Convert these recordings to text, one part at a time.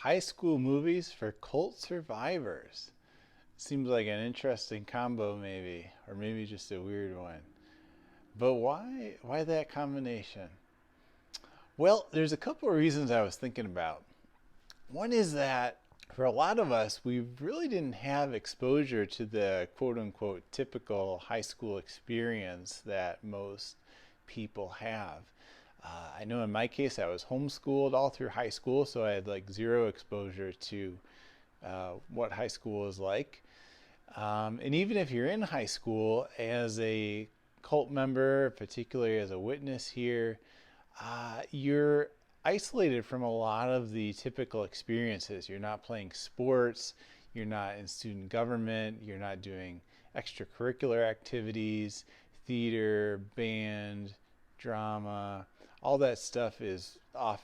High school movies for cult survivors. Seems like an interesting combo maybe, or maybe just a weird one. But why that combination? Well, there's a couple of reasons I was thinking about. One is that for a lot of us, we really didn't have exposure to the quote unquote typical high school experience that most people have. I know in my case, I was homeschooled all through high school, so I had like zero exposure to what high school is like. And even if you're in high school as a cult member, particularly as a witness here, you're isolated from a lot of the typical experiences. You're not playing sports, you're not in student government, you're not doing extracurricular activities, theater, band, drama, all that stuff is off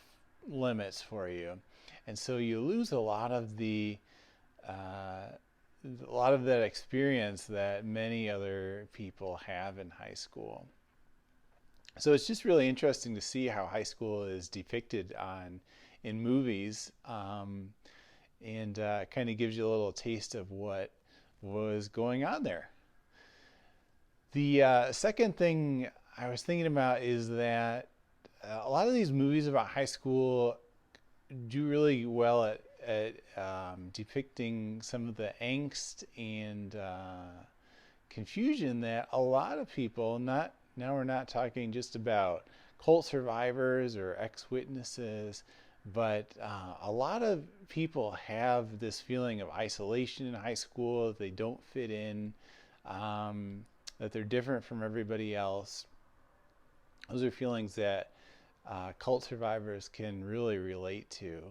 limits for you. And so you lose a lot of that experience that many other people have in high school. So it's just really interesting to see how high school is depicted on in movies, and kind of gives you a little taste of what was going on there. The second thing I was thinking about is that a lot of these movies about high school do really well at depicting some of the angst and confusion that a lot of people, not now we're not talking just about cult survivors or ex-witnesses, but a lot of people have this feeling of isolation in high school, that they don't fit in, that they're different from everybody else. Those are feelings that cult survivors can really relate to.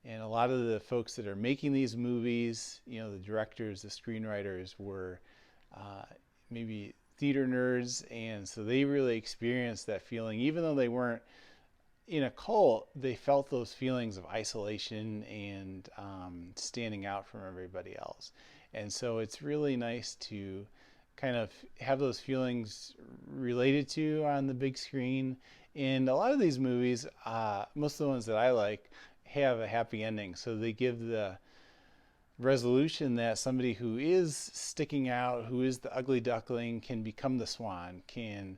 And a lot of the folks that are making these movies, the directors, the screenwriters, were maybe theater nerds, and so they really experienced that feeling. Even though they weren't in a cult, they felt those feelings of isolation and standing out from everybody else. And so it's really nice to kind of have those feelings related to on the big screen. And a lot of these movies, most of the ones that I like, have a happy ending. So they give the resolution that somebody who is sticking out, who is the ugly duckling, can become the swan, can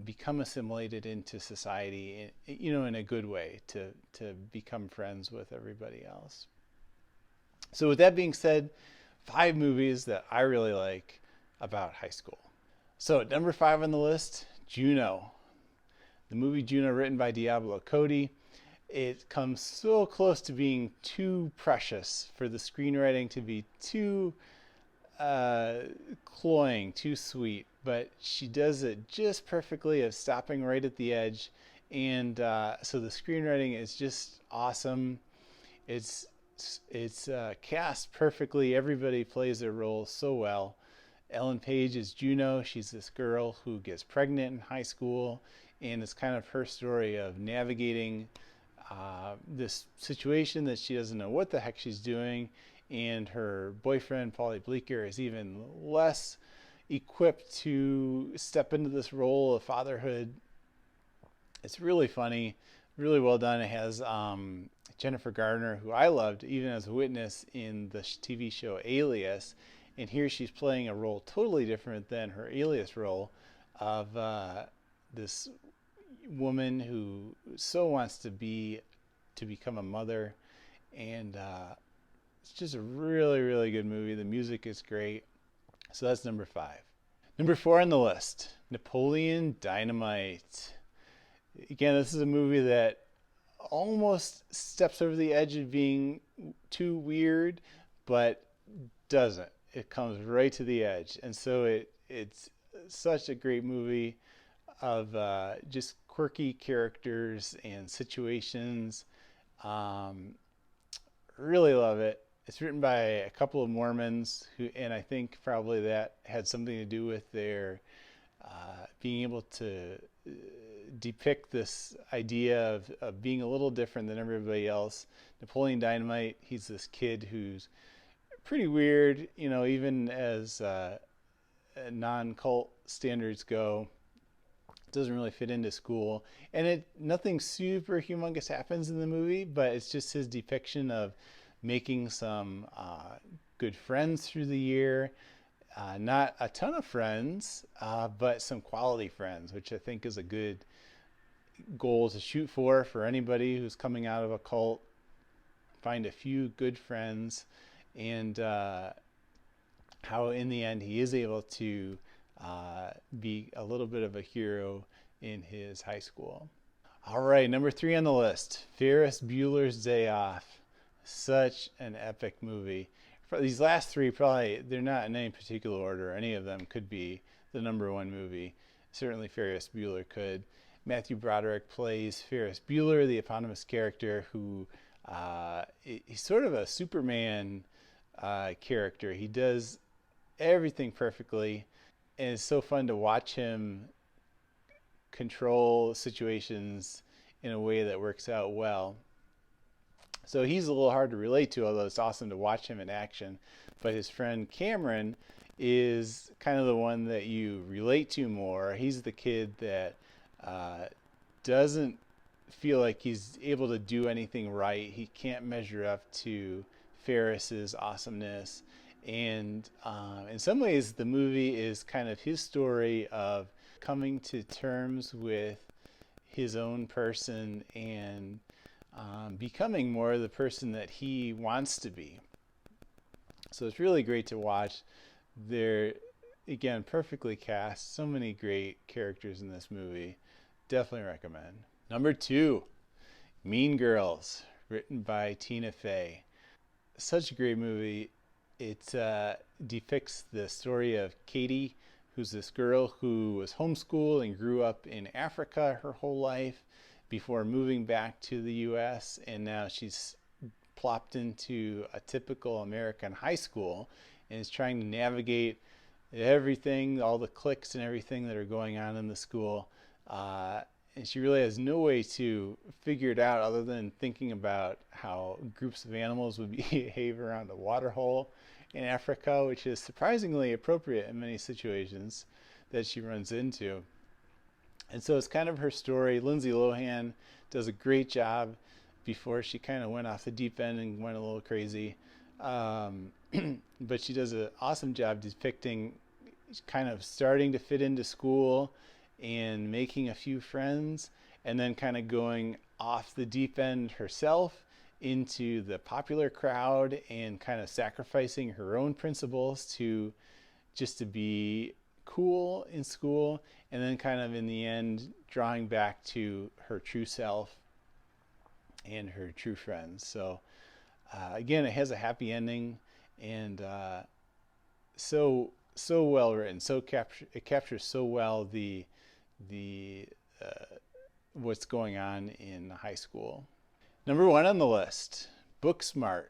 become assimilated into society, in a good way, to become friends with everybody else. So with that being said, 5 movies that I really like about high school. So at number 5 on the list, Juno. The movie Juno, written by Diablo Cody. It comes so close to being too precious for the screenwriting to be too cloying, too sweet, but she does it just perfectly of stopping right at the edge. And so the screenwriting is just awesome. It's cast perfectly. Everybody plays their role so well. Ellen Page is Juno. She's this girl who gets pregnant in high school, and it's kind of her story of navigating this situation that she doesn't know what the heck she's doing. And her boyfriend, Paulie Bleecker, is even less equipped to step into this role of fatherhood. It's really funny, really well done. It has Jennifer Garner, who I loved even as a witness in the TV show Alias. And here she's playing a role totally different than her Alias role of this woman who so wants to become a mother. And it's just a really, really good movie. The music is great. So that's number 5. Number 4 on the list, Napoleon Dynamite. Again, this is a movie that almost steps over the edge of being too weird, but doesn't. It comes right to the edge. And so it's such a great movie of just quirky characters and situations. Really love it. It's written by a couple of Mormons and I think probably that had something to do with their being able to depict this idea of being a little different than everybody else. Napoleon Dynamite, he's this kid who's pretty weird, even as non-cult standards go. Doesn't really fit into school, and nothing super humongous happens in the movie, but it's just his depiction of making some good friends through the year. Not a ton of friends, but some quality friends, which I think is a good goal to shoot for anybody who's coming out of a cult. Find a few good friends, and how in the end he is able to be a little bit of a hero in his high school. All right, number 3 on the list, Ferris Bueller's Day Off. Such an epic movie. For these last 3, probably they're not in any particular order. Any of them could be the number 1 movie. Certainly Ferris Bueller could. Matthew Broderick plays Ferris Bueller, the eponymous character who he's sort of a Superman character. He does everything perfectly, and it's so fun to watch him control situations in a way that works out well. So he's a little hard to relate to, although it's awesome to watch him in action. But his friend Cameron is kind of the one that you relate to more. He's the kid that doesn't feel like he's able to do anything right. He can't measure up to Ferris's awesomeness. And in some ways, the movie is kind of his story of coming to terms with his own person and becoming more the person that he wants to be. So it's really great to watch. They're, again, perfectly cast. So many great characters in this movie. Definitely recommend. Number 2, Mean Girls, written by Tina Fey. Such a great movie. It depicts the story of Katie, who's this girl who was homeschooled and grew up in Africa her whole life before moving back to the U.S. And now she's plopped into a typical American high school and is trying to navigate everything, all the cliques and everything that are going on in the school. And she really has no way to figure it out other than thinking about how groups of animals would behave around a water hole in Africa, which is surprisingly appropriate in many situations that she runs into. And so it's kind of her story. Lindsay Lohan does a great job before she kind of went off the deep end and went a little crazy. But she does an awesome job depicting kind of starting to fit into school and making a few friends, and then kind of going off the deep end herself into the popular crowd and kind of sacrificing her own principles to just to be cool in school, and then kind of in the end drawing back to her true self and her true friends. So again, it has a happy ending, and so well written. It captures so well the what's going on in high school. Number 1 on the list, Booksmart,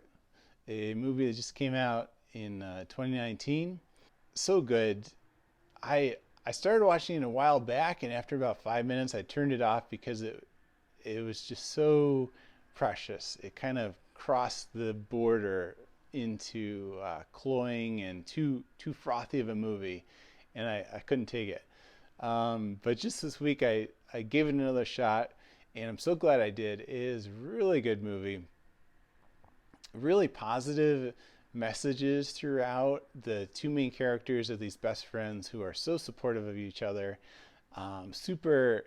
a movie that just came out in 2019. So good. I started watching it a while back, and after about 5 minutes, I turned it off because it was just so precious. It kind of crossed the border into cloying and too frothy of a movie, and I couldn't take it. But just this week, I gave it another shot, and I'm so glad I did. It is a really good movie. Really positive messages throughout. The 2 main characters are these best friends who are so supportive of each other, super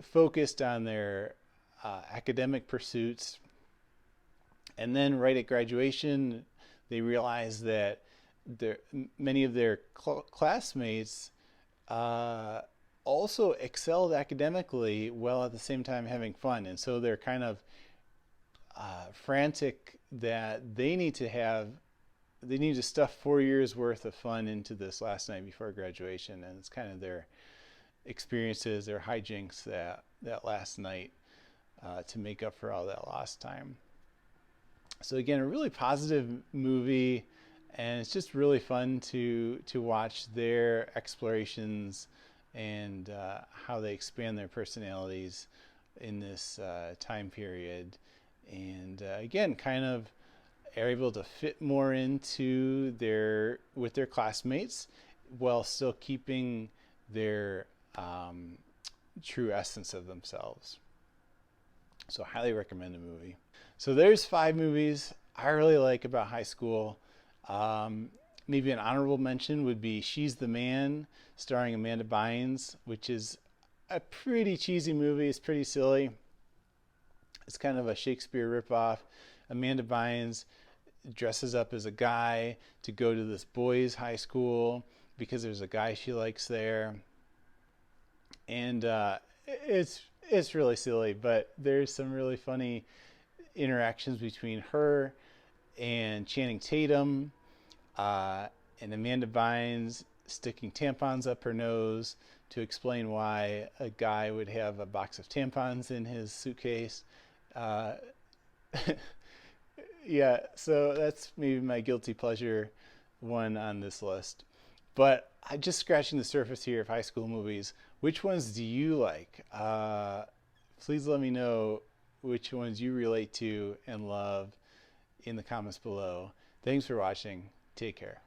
focused on their academic pursuits. And then right at graduation, they realize that many of their classmates also excelled academically while at the same time having fun. And so they're kind of frantic that they need to stuff 4 years worth of fun into this last night before graduation. And it's kind of their experiences, their hijinks that last night to make up for all that lost time. So again, a really positive movie, and it's just really fun to watch their explorations and how they expand their personalities in this time period. And again, kind of are able to fit more into with their classmates while still keeping their true essence of themselves. So I highly recommend the movie. So there's 5 movies I really like about high school. Um, Maybe an honorable mention would be She's the Man, starring Amanda Bynes, which is a pretty cheesy movie. It's pretty silly. It's kind of a Shakespeare ripoff. Amanda Bynes dresses up as a guy to go to this boys' high school because there's a guy she likes there, and it's really silly, but there's some really funny interactions between her and Channing Tatum, and Amanda Bynes sticking tampons up her nose to explain why a guy would have a box of tampons in his suitcase. Uh, yeah, so that's maybe my guilty pleasure one on this list. But I just scratching the surface here of high school movies. Which ones do you like? Please let me know which ones you relate to and love in the comments below. Thanks for watching. Take care.